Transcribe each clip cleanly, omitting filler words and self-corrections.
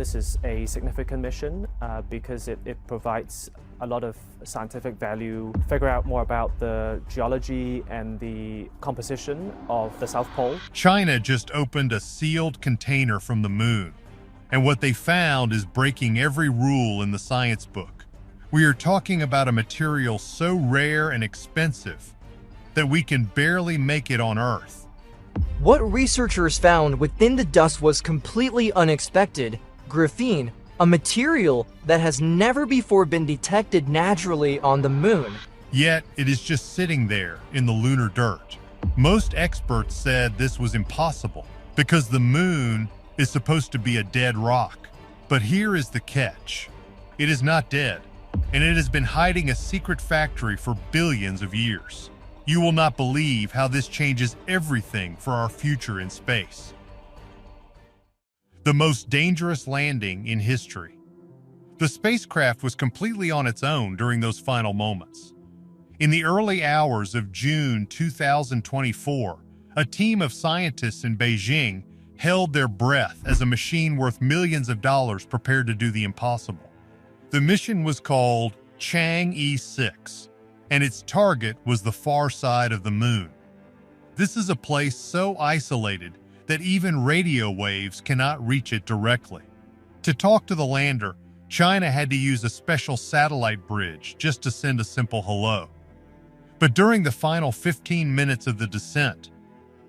This is a significant mission because it provides a lot of scientific value, figure out more about the geology and the composition of the South Pole. China just opened a sealed container from the moon, and what they found is breaking every rule in the science book. We are talking about a material so rare and expensive that we can barely make it on Earth. What researchers found within the dust was completely unexpected. Graphene, a material that has never before been detected naturally on the moon. Yet, it is just sitting there in the lunar dirt. Most experts said this was impossible because the moon is supposed to be a dead rock. But here is the catch. It is not dead, and it has been hiding a secret factory for billions of years. You will not believe how this changes everything for our future in space. The most dangerous landing in history. The spacecraft was completely on its own during those final moments. In the early hours of June 2024, a team of scientists in Beijing held their breath as a machine worth millions of dollars prepared to do the impossible. The mission was called Chang'e 6, and its target was the far side of the moon. This is a place so isolated that even radio waves cannot reach it directly. To talk to the lander, China had to use a special satellite bridge just to send a simple hello. But during the final 15 minutes of the descent,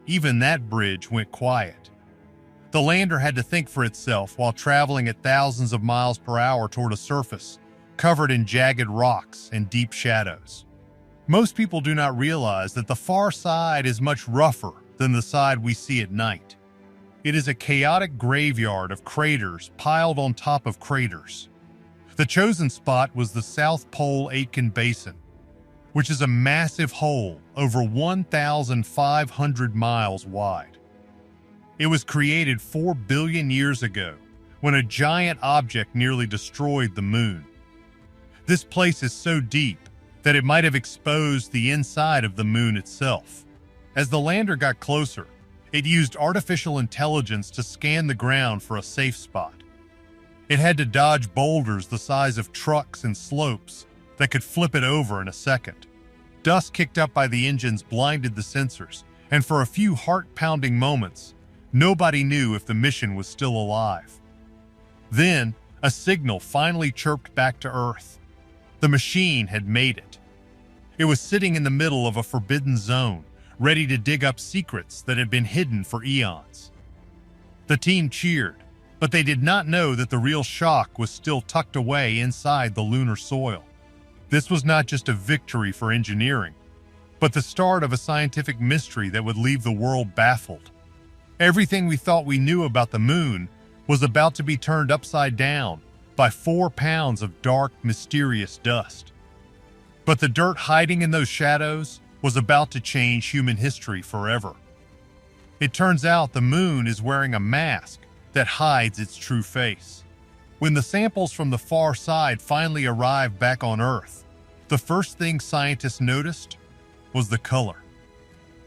even that bridge went quiet. The lander had to think for itself while traveling at thousands of miles per hour toward a surface covered in jagged rocks and deep shadows. Most people do not realize that the far side is much rougher than the side we see at night. It is a chaotic graveyard of craters piled on top of craters. The chosen spot was the South Pole Aitken Basin, which is a massive hole over 1,500 miles wide. It was created 4 billion years ago when a giant object nearly destroyed the moon. This place is so deep that it might have exposed the inside of the moon itself. As the lander got closer, it used artificial intelligence to scan the ground for a safe spot. It had to dodge boulders the size of trucks and slopes that could flip it over in a second. Dust kicked up by the engines blinded the sensors, and for a few heart-pounding moments, nobody knew if the mission was still alive. Then, a signal finally chirped back to Earth. The machine had made it. It was sitting in the middle of a forbidden zone, ready to dig up secrets that had been hidden for eons. The team cheered, but they did not know that the real shock was still tucked away inside the lunar soil. This was not just a victory for engineering, but the start of a scientific mystery that would leave the world baffled. Everything we thought we knew about the moon was about to be turned upside down by 4 pounds of dark, mysterious dust. But the dirt hiding in those shadows was about to change human history forever. It turns out the moon is wearing a mask that hides its true face. When the samples from the far side finally arrived back on Earth, the first thing scientists noticed was the color.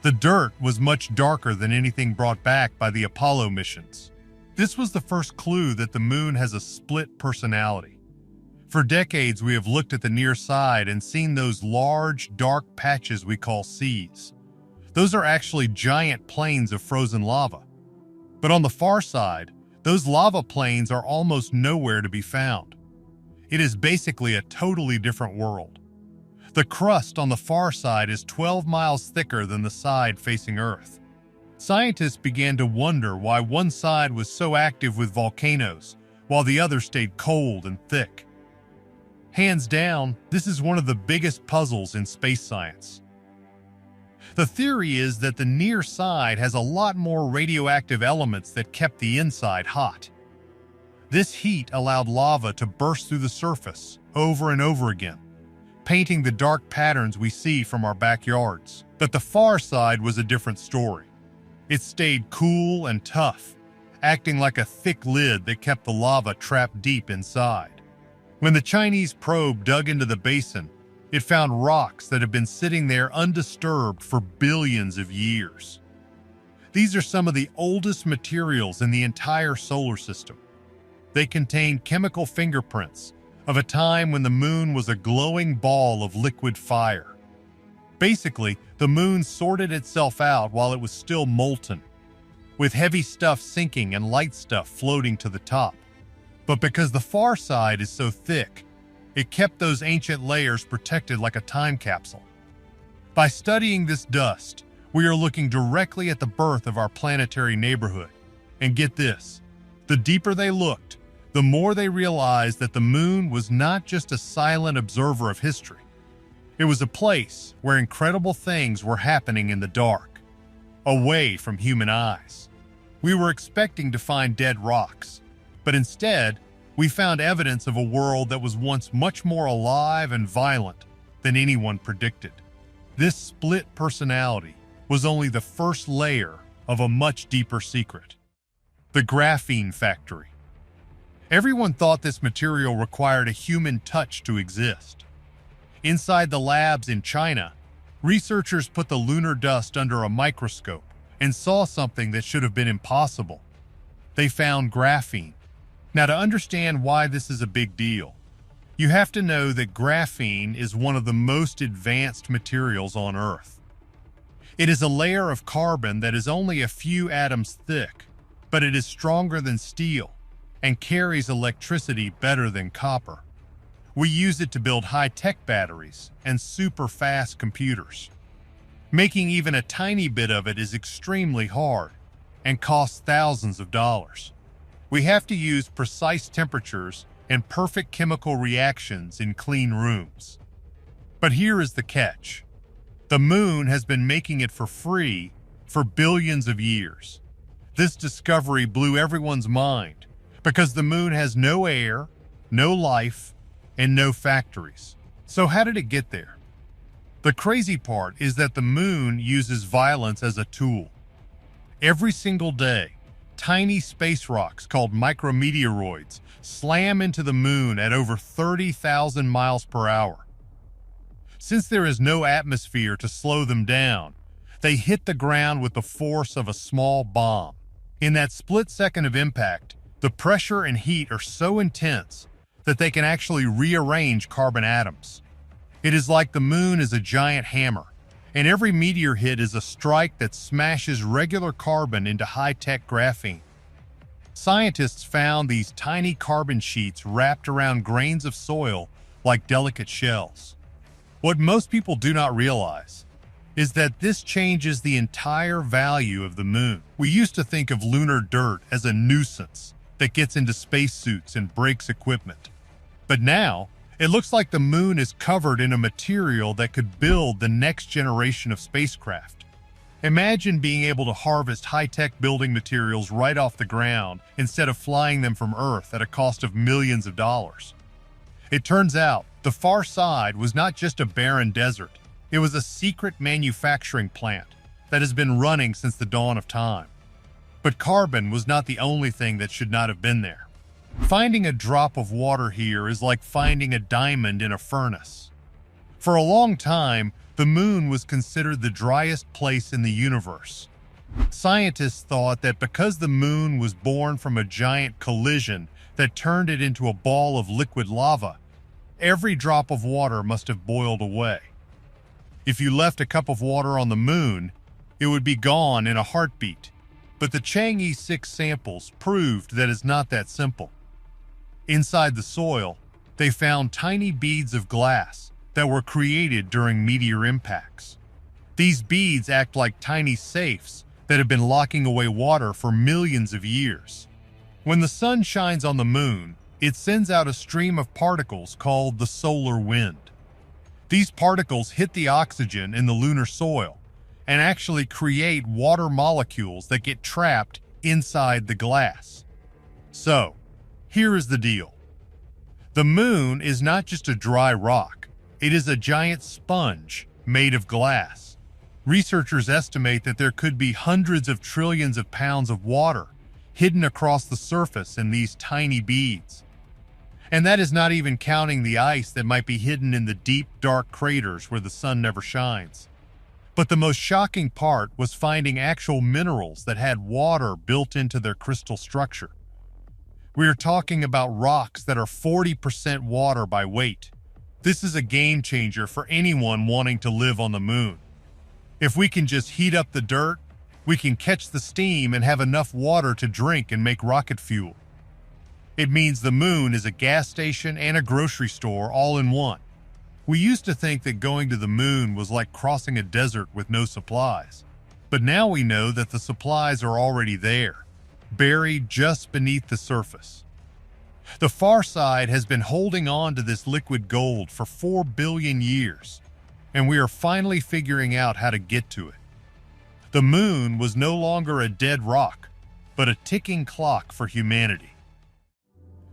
The dirt was much darker than anything brought back by the Apollo missions. This was the first clue that the moon has a split personality. For decades, we have looked at the near side and seen those large, dark patches we call seas. Those are actually giant plains of frozen lava. But on the far side, those lava plains are almost nowhere to be found. It is basically a totally different world. The crust on the far side is 12 miles thicker than the side facing Earth. Scientists began to wonder why one side was so active with volcanoes, while the other stayed cold and thick. Hands down, this is one of the biggest puzzles in space science. The theory is that the near side has a lot more radioactive elements that kept the inside hot. This heat allowed lava to burst through the surface over and over again, painting the dark patterns we see from our backyards. But the far side was a different story. It stayed cool and tough, acting like a thick lid that kept the lava trapped deep inside. When the Chinese probe dug into the basin, it found rocks that have been sitting there undisturbed for billions of years. These are some of the oldest materials in the entire solar system. They contain chemical fingerprints of a time when the moon was a glowing ball of liquid fire. Basically, the moon sorted itself out while it was still molten, with heavy stuff sinking and light stuff floating to the top. But because the far side is so thick, it kept those ancient layers protected like a time capsule. By studying this dust, we are looking directly at the birth of our planetary neighborhood. And get this, the deeper they looked, the more they realized that the moon was not just a silent observer of history. It was a place where incredible things were happening in the dark, away from human eyes. We were expecting to find dead rocks, but instead, we found evidence of a world that was once much more alive and violent than anyone predicted. This split personality was only the first layer of a much deeper secret. The graphene factory. Everyone thought this material required a human touch to exist. Inside the labs in China, researchers put the lunar dust under a microscope and saw something that should have been impossible. They found graphene. Now, to understand why this is a big deal, you have to know that graphene is one of the most advanced materials on Earth. It is a layer of carbon that is only a few atoms thick, but it is stronger than steel and carries electricity better than copper. We use it to build high-tech batteries and super-fast computers. Making even a tiny bit of it is extremely hard and costs thousands of dollars. We have to use precise temperatures and perfect chemical reactions in clean rooms. But here is the catch. The moon has been making it for free for billions of years. This discovery blew everyone's mind because the moon has no air, no life, and no factories. So how did it get there? The crazy part is that the moon uses violence as a tool. Every single day, tiny space rocks called micrometeoroids slam into the moon at over 30,000 miles per hour. Since there is no atmosphere to slow them down, they hit the ground with the force of a small bomb. In that split second of impact, the pressure and heat are so intense that they can actually rearrange carbon atoms. It is like the moon is a giant hammer, and every meteor hit is a strike that smashes regular carbon into high-tech graphene. Scientists found these tiny carbon sheets wrapped around grains of soil like delicate shells. What most people do not realize is that this changes the entire value of the moon. We used to think of lunar dirt as a nuisance that gets into spacesuits and breaks equipment. But now, it looks like the moon is covered in a material that could build the next generation of spacecraft. Imagine being able to harvest high-tech building materials right off the ground instead of flying them from Earth at a cost of millions of dollars. It turns out, the far side was not just a barren desert. It was a secret manufacturing plant that has been running since the dawn of time. But carbon was not the only thing that should not have been there. Finding a drop of water here is like finding a diamond in a furnace. For a long time, the moon was considered the driest place in the universe. Scientists thought that because the moon was born from a giant collision that turned it into a ball of liquid lava, every drop of water must have boiled away. If you left a cup of water on the moon, it would be gone in a heartbeat. But the Chang'e 6 samples proved that it's not that simple. Inside the soil, they found tiny beads of glass that were created during meteor impacts. These beads act like tiny safes that have been locking away water for millions of years. When the sun shines on the moon, it sends out a stream of particles called the solar wind. These particles hit the oxygen in the lunar soil and actually create water molecules that get trapped inside the glass. So, here is the deal. The moon is not just a dry rock. It is a giant sponge made of glass. Researchers estimate that there could be hundreds of trillions of pounds of water hidden across the surface in these tiny beads. And that is not even counting the ice that might be hidden in the deep, dark craters where the sun never shines. But the most shocking part was finding actual minerals that had water built into their crystal structure. We are talking about rocks that are 40% water by weight. This is a game changer for anyone wanting to live on the moon. If we can just heat up the dirt, we can catch the steam and have enough water to drink and make rocket fuel. It means the moon is a gas station and a grocery store all in one. We used to think that going to the moon was like crossing a desert with no supplies. But now we know that the supplies are already there, buried just beneath the surface. The far side has been holding on to this liquid gold for 4 billion years, and we are finally figuring out how to get to it. The moon was no longer a dead rock, but a ticking clock for humanity.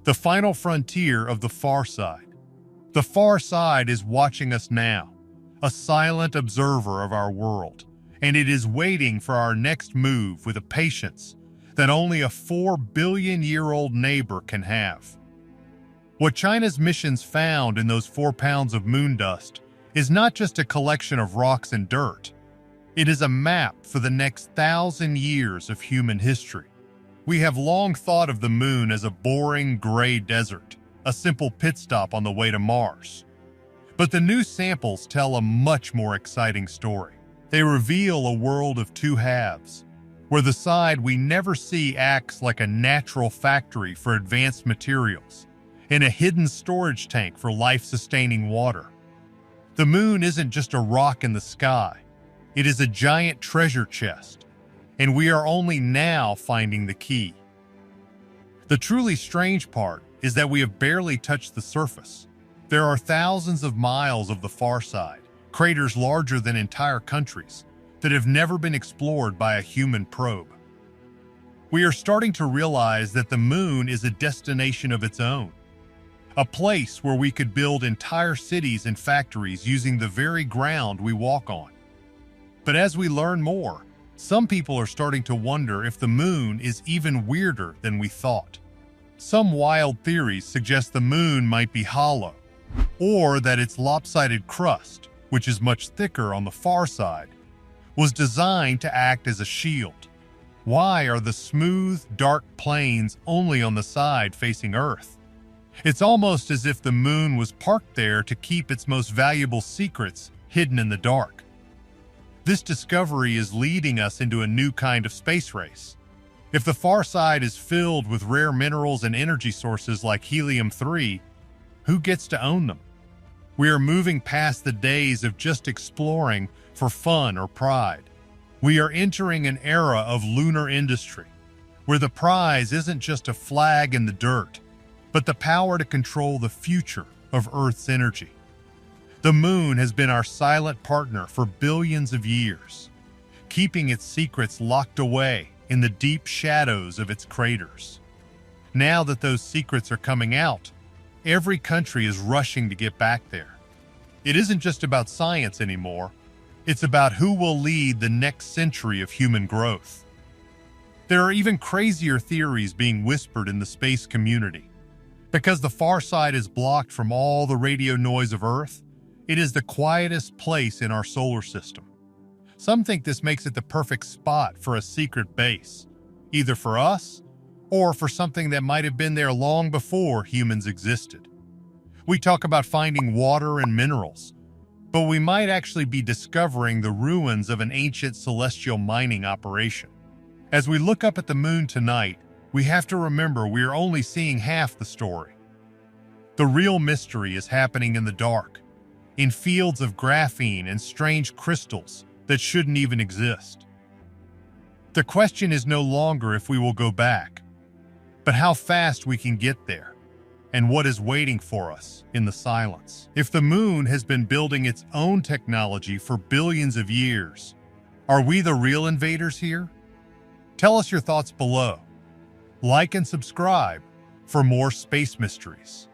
The final frontier of the far side. The far side is watching us now, a silent observer of our world, and it is waiting for our next move with a patience that only a 4 billion-year-old neighbor can have. What China's missions found in those 4 pounds of moon dust is not just a collection of rocks and dirt. It is a map for the next 1,000 years of human history. We have long thought of the moon as a boring gray desert, a simple pit stop on the way to Mars. But the new samples tell a much more exciting story. They reveal a world of two halves, where the side we never see acts like a natural factory for advanced materials and a hidden storage tank for life-sustaining water. The moon isn't just a rock in the sky. It is a giant treasure chest, and we are only now finding the key. The truly strange part is that we have barely touched the surface. There are thousands of miles of the far side, craters larger than entire countries, that have never been explored by a human probe. We are starting to realize that the moon is a destination of its own, a place where we could build entire cities and factories using the very ground we walk on. But as we learn more, some people are starting to wonder if the moon is even weirder than we thought. Some wild theories suggest the moon might be hollow, or that its lopsided crust, which is much thicker on the far side, was designed to act as a shield. Why are the smooth, dark plains only on the side facing Earth? It's almost as if the moon was parked there to keep its most valuable secrets hidden in the dark. This discovery is leading us into a new kind of space race. If the far side is filled with rare minerals and energy sources like helium-3, who gets to own them? We are moving past the days of just exploring for fun or pride. We are entering an era of lunar industry, where the prize isn't just a flag in the dirt, but the power to control the future of Earth's energy. The moon has been our silent partner for billions of years, keeping its secrets locked away in the deep shadows of its craters. Now that those secrets are coming out, every country is rushing to get back there. It isn't just about science anymore. It's about who will lead the next century of human growth. There are even crazier theories being whispered in the space community. Because the far side is blocked from all the radio noise of Earth, it is the quietest place in our solar system. Some think this makes it the perfect spot for a secret base, either for us or for something that might have been there long before humans existed. We talk about finding water and minerals, but we might actually be discovering the ruins of an ancient celestial mining operation. As we look up at the moon tonight, we have to remember we are only seeing half the story. The real mystery is happening in the dark, in fields of graphene and strange crystals that shouldn't even exist. The question is no longer if we will go back, but how fast we can get there, and what is waiting for us in the silence. If the moon has been building its own technology for billions of years, are we the real invaders here? Tell us your thoughts below. Like and subscribe for more space mysteries.